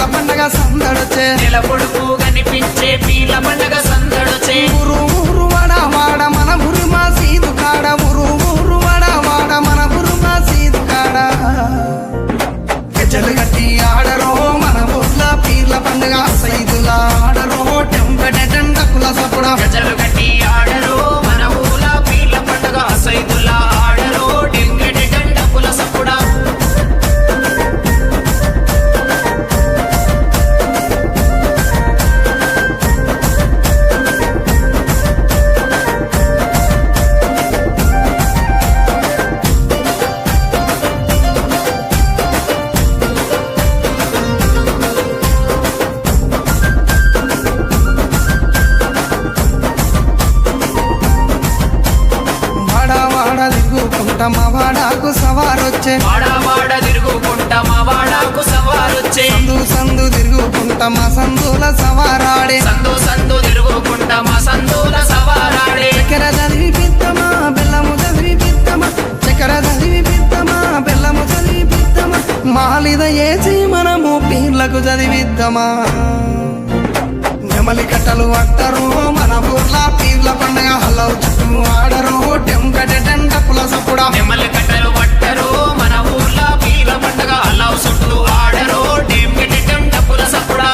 పీర్ల పండగ సందడొచ్చే నెల పొడుపు కనిపించే పీర్ల పండగ సందడొచ్చే ఊరు ఊరు వాడ వాడ మన ఊరు మా సీదు కాడ ఊరు ఊరు వాడ వాడ మన ఊరు మా సీదు కాడ గజ్జలు కట్టి ఆడరో మన ఊర్ల పీర్ల పండగ సైదుల ఆడరో టెంపెటెండకుల సపుడ గజలు కట్టి ఆడరో మన ఊల పీర్ల పండగ సైదుల్లా ఆడరో డెంగెటి డండపుల సప్పుడా మా వాడాకు సవారొచ్చే వాడ తిరుగుకుంటా మా వాడాకు సవారొచ్చే సందు సందు తిరుగుకుంటా మా సందుల సవారాడే సందు సందు తిరుగుకుంటా మా సందుల సవారాడే చక్కెర చదివి పిత్తమా బెల్లము చదివి పిత్తమా చక్కెర చదివి పిత్తమా బెల్లము చదివి పిత్తమా మాలిద ఏసి మనము పీర్లకు చదివిద్దామా నెమలి కట్టలు అట్టరు మన ఊర్ల పీర్ల పండగ హలవు చుట్టూ ఆడరు టెంకటెండపుల సపుడా నెమలి కట్టలు పట్టరు మన ఊర్ల పీర్ల పండగ అల్లావు చుట్టూ ఆడరు డెంగెటి డండపుల సప్పుడా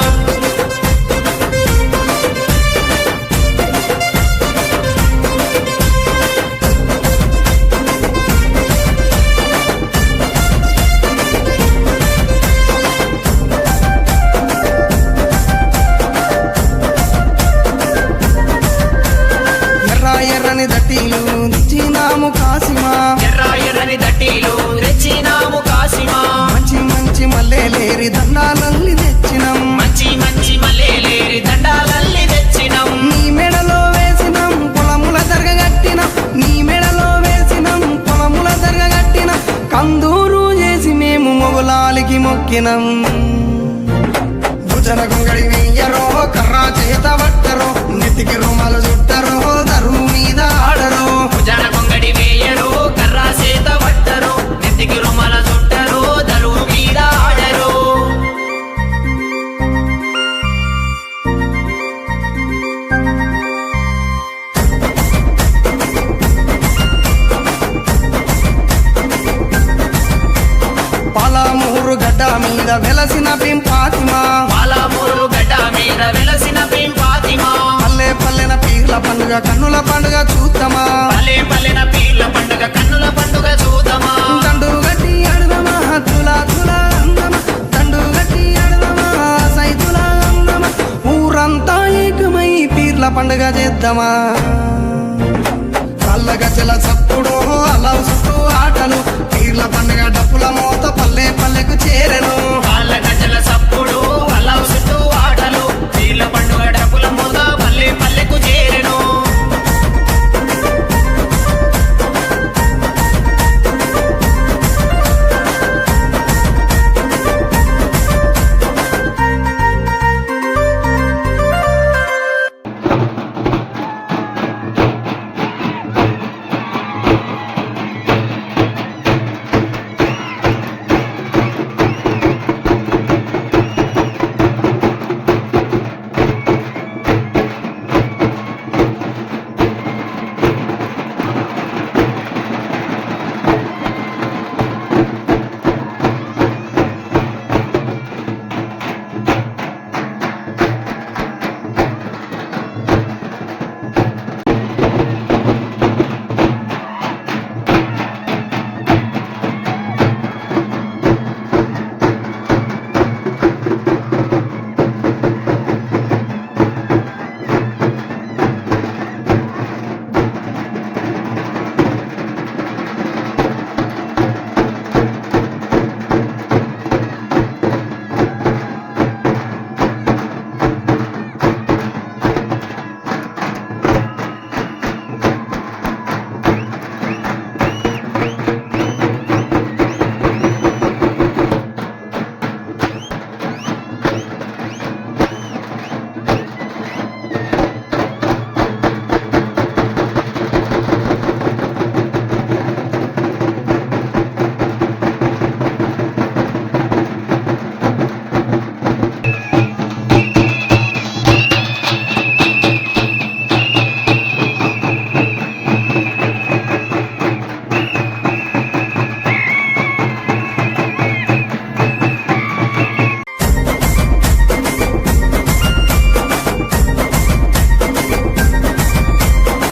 ఎర్రని దట్టీలు తెచ్చినాము కాసిమా ఎర్రని దట్టీలు తెచ్చినాము కాసిమా మంచి మంచి మల్లెలేరి దండాలల్లి తెచ్చినాం మంచి మంచి మల్లెలేరి దండాలల్లి తెచ్చినాం నీ మెడలో వేసినాం పొలముల దర్గగట్టినాం నీ మెడలో వేసినాం పొలముల దర్గగట్టినాం కందూరు చేసి మేము మొగులాలికి మొక్కినాం భుజన గొంగడి వెయ్యరో కర్రా చేత పట్టరో నెత్తికి రుమాలు చుట్టరో దరువు మీద ఆడరో భుజన కొంగడి వేయరు కర్రా సేత పట్టరు నెత్తికి రుమాల చుట్టరు దరువు మీద ఆడరు పాలమూరు గడ్డ మీద వెలసిన పింపాతిమా పాలమూరు గడ్డ మీద వెలసిన పింపాతిమా పల్లె పల్లెన పీర్ల పండుగ కన్నుల పండుగ చూద్దామా పల్లె పల్లెన పీర్ల పండుగ కన్నుల పండుగ చూద్దామా దండు గట్టి ఆడదమా తులా తులా అందమా దండు గట్టి ఆడదమా సైతులా అందమా ఊరంతా ఏకమై పీర్ల పండుగ చేద్దామా కళ్ళ గజల చప్పుడు అలా చుట్టూ ఆటలు పీర్ల పండుగ డప్పుల మోత